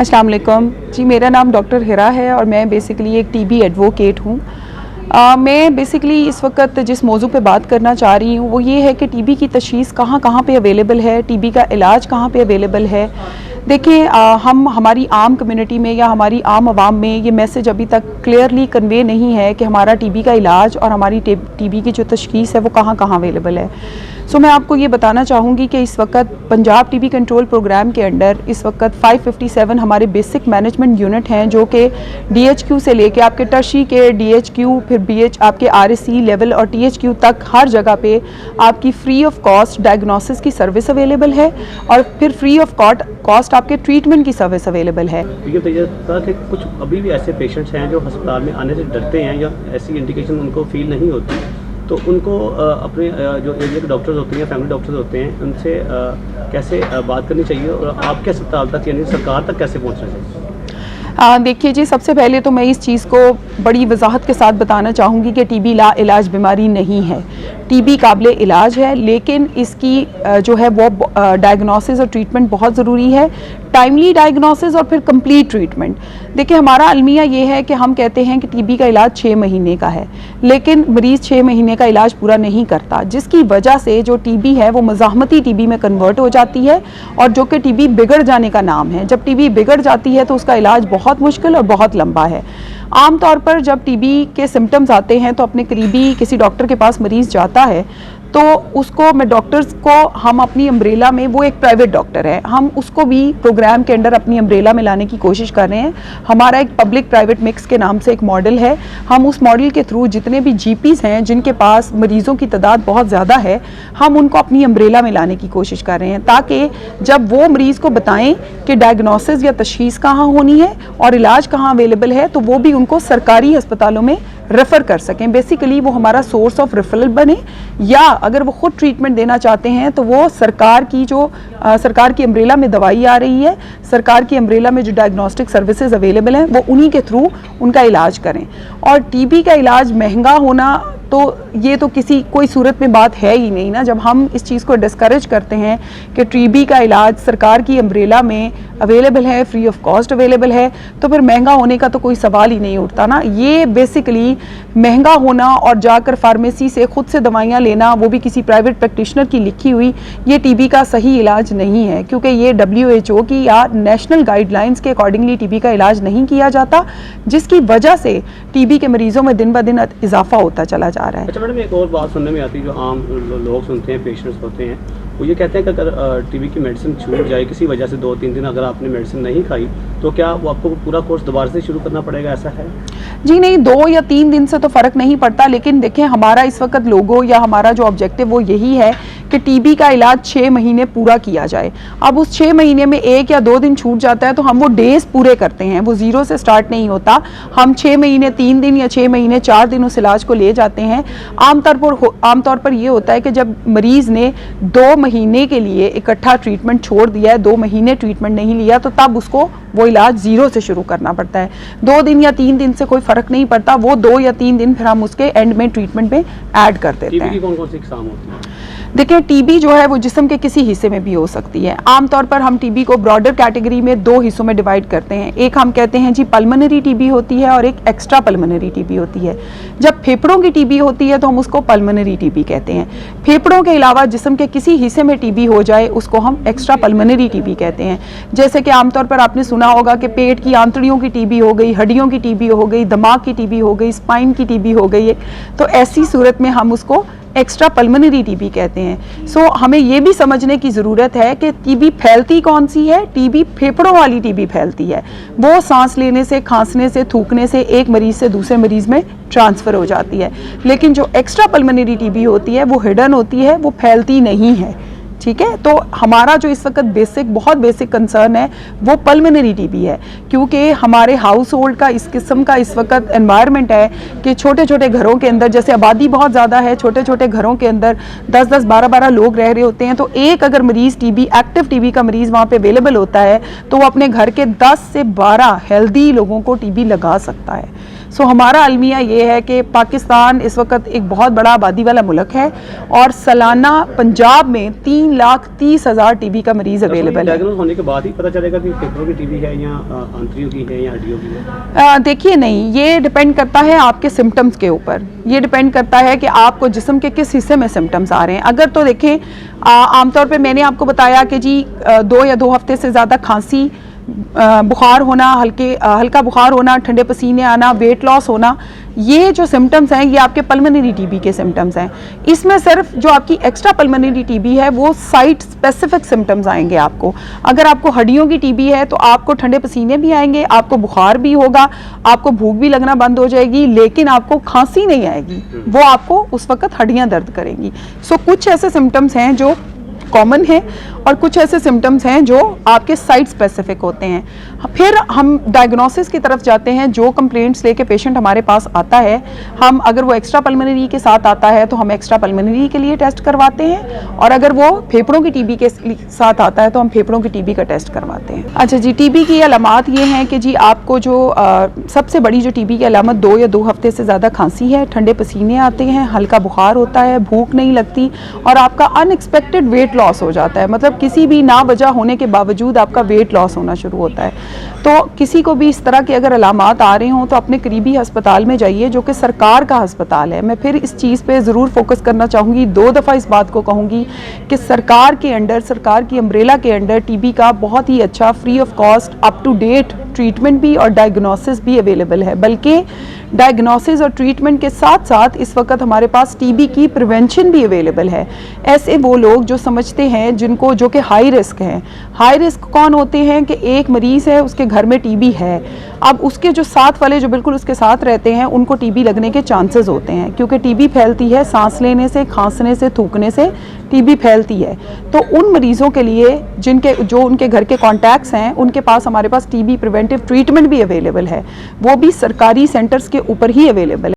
अस्सलाम वालेकुम जी, मेरा नाम डॉक्टर हिरा है और मैं बेसिकली एक टीबी एडवोकेट हूँ। मैं बेसिकली इस वक्त जिस मौजू पे बात करना चाह रही हूँ वो ये है कि टीबी की तशख़ीस कहाँ कहाँ पे अवेलेबल है, टीबी का इलाज कहाँ पे अवेलेबल है। देखिए, हम हमारी आम कम्युनिटी में या हमारी आम आवाम में ये मैसेज अभी तक क्लियरली कन्वे नहीं है कि हमारा टीबी का इलाज और हमारी टीबी की जो तशख़ीस है वो कहाँ कहाँ अवेलेबल है। सो मैं आपको ये बताना चाहूँगी कि इस वक्त पंजाब टीबी कंट्रोल प्रोग्राम के अंडर इस वक्त 557 हमारे बेसिक मैनेजमेंट यूनिट हैं जो कि DHQ से लेके आपके टर्शी के DHQ, फिर BH आपके RSC लेवल और THQ तक हर जगह पे आपकी फ्री ऑफ कॉस्ट डायग्नोसिस की सर्विस अवेलेबल है और फिर फ्री ऑफ कॉस्ट आपके ट्रीटमेंट की सर्विस अवेलेबल है। ये कि कुछ अभी भी ऐसे पेशेंट्स हैं जो अस्पताल में आने से डरते हैं या ऐसी इंडिकेशन उनको फील नहीं होती, तो उनको अपने जो एरिया के डॉक्टर्स होते हैं, फैमिली डॉक्टर्स होते हैं, उनसे कैसे बात करनी चाहिए और आपके अस्पताल तक यानी सरकार तक कैसे पहुंचना चाहिए? देखिए जी, सबसे पहले तो मैं इस चीज़ को बड़ी वजाहत के साथ बताना चाहूँगी कि टीबी ला इलाज बीमारी नहीं है। टीबी काबिल इलाज है, लेकिन इसकी जो है वो डायग्नोसिस और ट्रीटमेंट बहुत ज़रूरी है। टाइमली डायग्नोसिस और फिर कंप्लीट ट्रीटमेंट। देखिए, हमारा अलमिया ये है कि हम कहते हैं कि टीबी का इलाज 6 महीने का है, लेकिन मरीज़ 6 महीने का इलाज पूरा नहीं करता, जिसकी वजह से जो टीबी है वो मज़ाहमती टीबी में कन्वर्ट हो जाती है और जो कि टीबी बिगड़ जाने का नाम है। जब टीबी बिगड़ जाती है तो उसका इलाज बहुत मुश्किल और बहुत लंबा है। आम तौर पर जब टीबी के सिम्टम्स आते हैं तो अपने करीबी किसी डॉक्टर के पास मरीज़ जाता है तो उसको मैं डॉक्टर्स को हम अपनी अम्ब्रेला में, वो एक प्राइवेट डॉक्टर है, हम उसको भी प्रोग्राम के अंडर अपनी अम्ब्रेला में लाने की कोशिश कर रहे हैं। हमारा एक पब्लिक प्राइवेट मिक्स के नाम से एक मॉडल है। हम उस मॉडल के थ्रू जितने भी GPs हैं जिनके पास मरीज़ों की तादाद बहुत ज़्यादा है, हम उनको अपनी अम्ब्रेला में लाने की कोशिश कर रहे हैं ताकि जब वो मरीज़ को बताएं कि डायग्नोसिस या तशख़ीस कहाँ होनी है और इलाज कहाँ अवेलेबल है, तो वो भी उनको सरकारी अस्पतालों में रेफ़र कर सकें। बेसिकली वो हमारा सोर्स ऑफ रेफरल बने, या अगर वो खुद ट्रीटमेंट देना चाहते हैं तो वो सरकार की जो सरकार की अम्ब्रेला में दवाई आ रही है, सरकार की अम्ब्रेला में जो डायग्नोस्टिक सर्विसेज अवेलेबल हैं वो उन्हीं के थ्रू उनका इलाज करें। और टीबी का इलाज महंगा होना तो ये तो कोई सूरत में बात है ही नहीं ना। जब हम इस चीज़ को डिस्करेज करते हैं कि टीबी का इलाज सरकार की अम्ब्रेला में अवेलेबल है, फ्री ऑफ कॉस्ट अवेलेबल है, तो फिर महंगा होने का तो कोई सवाल ही नहीं उठता ना। ये बेसिकली महंगा होना और जाकर फार्मेसी से खुद से दवाइयाँ लेना, वो भी किसी प्राइवेट प्रैक्टिशनर की लिखी हुई, ये टीबी का सही इलाज नहीं है, क्योंकि ये WHO की या नेशनल गाइडलाइंस के अकॉर्डिंगली टीबी का इलाज नहीं किया जाता, जिसकी वजह से टीबी के मरीजों में दिन ब दिन इजाफा होता चला जा रहा है। अच्छा मैडम, एक और बात सुनने में आती है जो आम लोग सुनते हैं, पेशेंट्स होते हैं, वो ये कहते हैं कि अगर टीबी की मेडिसिन छूट जाए किसी वजह से 2-3 दिन अगर आपने मेडिसिन नहीं खाई तो क्या वो आपको पूरा कोर्स दोबारा से शुरू करना पड़ेगा, ऐसा है? जी नहीं, 2 या 3 दिन से तो फ़र्क नहीं पड़ता, लेकिन देखें हमारा इस वक्त लोगो या हमारा जो ऑब्जेक्टिव वो यही है कि टीबी का इलाज 6 महीने पूरा किया जाए। अब उस 6 महीने में 1 या 2 दिन छूट जाता है तो हम वो डेज़ पूरे करते हैं, वो ज़ीरो से स्टार्ट नहीं होता। हम 6 महीने 3 दिन या 6 महीने 4 दिन उस इलाज को ले जाते हैं। आमतौर पर ये होता है कि जब मरीज़ ने 2 महीने के लिए इकट्ठा ट्रीटमेंट छोड़ दिया है, 2 महीने ट्रीटमेंट नहीं लिया, तो तब उसको वो इलाज ज़ीरो से शुरू करना पड़ता है। 2 दिन या 3 दिन से कोई फ़र्क नहीं पड़ता, वो 2 या 3 दिन फिर हम उसके एंड में ट्रीटमेंट में ऐड कर देते हैं। टीबी की कौन-कौन सी इकसाम होती है? देखिए, टीबी जो है वो जिस्म के किसी हिस्से में भी हो सकती है। आमतौर पर हम टीबी को ब्रॉडर कैटेगरी में 2 हिस्सों में डिवाइड करते हैं। एक हम कहते हैं जी पल्मोनरी टीबी होती है और एक एक्स्ट्रा पल्मोनरी टीबी होती है। जब फेफड़ों की टीबी होती है तो हम उसको पल्मोनरी टीबी कहते हैं। फेफड़ों के अलावा जिस्म के किसी हिस्से में टीबी हो जाए उसको हम एक्स्ट्रा पल्मोनरी टीबी कहते हैं। जैसे कि आमतौर पर आपने सुना होगा कि पेट की आंतड़ियों की टीबी हो गई, हड्डियों की टीबी हो गई, दिमाग की टीबी हो गई, स्पाइन की टीबी हो गई है, तो ऐसी सूरत में हम उसको एक्स्ट्रा पल्मोनरी टीबी कहते हैं। सो हमें ये भी समझने की ज़रूरत है कि टीबी फैलती कौन सी है। टीबी फेफड़ों वाली टीबी फैलती है, वो सांस लेने से, खांसने से, थूकने से एक मरीज़ से दूसरे मरीज़ में ट्रांसफ़र हो जाती है। लेकिन जो एक्स्ट्रा पल्मोनरी टीबी होती है वो हिडन होती है, वो फैलती नहीं है। ठीक है, तो हमारा जो इस वक्त बहुत बेसिक कंसर्न है वो पल्मोनरी टीबी है, क्योंकि हमारे हाउस होल्ड का इस किस्म का इस वक्त एनवायरनमेंट है कि छोटे छोटे घरों के अंदर, जैसे आबादी बहुत ज़्यादा है, छोटे छोटे घरों के अंदर 10-10, 12-12 लोग रह रहे होते हैं, तो एक अगर मरीज़ टीबी, एक्टिव टीबी का मरीज़ वहाँ पे अवेलेबल होता है तो वो अपने घर के 10 से 12 हेल्दी लोगों को टीबी लगा सकता है। सो हमारा अलमिया ये है कि पाकिस्तान इस वक्त एक बहुत बड़ा आबादी वाला मुल्क है और सालाना पंजाब में 3,30,000 टीबी का मरीज़ अवेलेबल है। डायग्नोज होने के बाद ही पता चलेगा कि फेफड़ों की टीबी है या आंतरियों की है या हड्डियों की है? देखिए नहीं, ये डिपेंड करता है आपके सिम्टम्स के ऊपर। ये डिपेंड करता है कि आपको जिस्म के किस हिस्से में सिम्टम्स आ रहे हैं। अगर तो देखें आमतौर पे मैंने आपको बताया कि जी 2 या 2 हफ्ते से ज़्यादा खांसी, बुखार होना, हल्का बुखार होना, ठंडे पसीने आना, वेट लॉस होना, ये जो सिम्टम्स हैं ये आपके पल्मोनरी टीबी के सिम्टम्स हैं। इसमें सिर्फ जो आपकी एक्स्ट्रा पल्मोनरी टीबी है वो साइट स्पेसिफिक सिम्टम्स आएंगे आपको। अगर आपको हड्डियों की टीबी है तो आपको ठंडे पसीने भी आएंगे, आपको बुखार भी होगा, आपको भूख भी लगना बंद हो जाएगी, लेकिन आपको खांसी नहीं आएगी, वो आपको उस वक्त हड्डियां दर्द करेंगी। सो कुछ ऐसे सिम्टम्स हैं जो कॉमन है और कुछ ऐसे सिम्टम्स हैं जो आपके साइट स्पेसिफिक होते हैं। फिर हम डायग्नोसिस की तरफ जाते हैं। जो कंप्लेंट्स लेके पेशेंट हमारे पास आता है, हम अगर वो एक्स्ट्रा पल्मोनरी के साथ आता है तो हम एक्स्ट्रा पल्मोनरी के लिए टेस्ट करवाते हैं, और अगर वो फेफड़ों की टीबी के साथ आता है तो हम फेफड़ों की टीबी का टेस्ट करवाते हैं। अच्छा जी, टीबी की अलामात ये हैं कि जी आपको जो सबसे बड़ी जो टीबी की अलामत 2 या 2 हफ्ते से ज़्यादा खांसी है, ठंडे पसीने आते हैं, हल्का बुखार होता है, भूख नहीं लगती और आपका अनएक्सपेक्टेड वेट लॉस हो जाता है। मतलब किसी भी ना वजह होने के बावजूद आपका वेट लॉस होना शुरू होता है। तो किसी को भी इस तरह के अगर अलामात आ रहे हों तो अपने करीबी अस्पताल में जाइए, जो कि सरकार का अस्पताल है। मैं फिर इस चीज़ पे ज़रूर फोकस करना चाहूँगी, 2 दफ़ा इस बात को कहूँगी कि सरकार के अंडर, सरकार की अम्ब्रेला के अंडर टीबी का बहुत ही अच्छा free of cost up to date treatment भी और डायग्नोसिस भी अवेलेबल है। बल्कि डायग्नोसिस और ट्रीटमेंट के साथ साथ इस वक्त हमारे पास टीबी की प्रिवेंशन भी अवेलेबल है। ऐसे वो लोग जो समझते हैं, जिनको जो कि हाई रिस्क हैं। हाई रिस्क कौन होते हैं कि एक मरीज़ है, उसके घर में टीबी है, अब उसके जो साथ वाले जो बिल्कुल उसके साथ रहते हैं उनको टीबी लगने के चांसेस होते हैं, क्योंकि टीबी फैलती है सांस लेने से, खांसने से, थूकने से टीबी फैलती है। तो उन मरीज़ों के लिए जो उनके घर के कॉन्टैक्ट्स हैं, उनके पास हमारे पास टीबी प्रिवेंटिव ट्रीटमेंट भी अवेलेबल है। वो भी सरकारी सेंटर्स के ऊपर ही अवेलेबल है।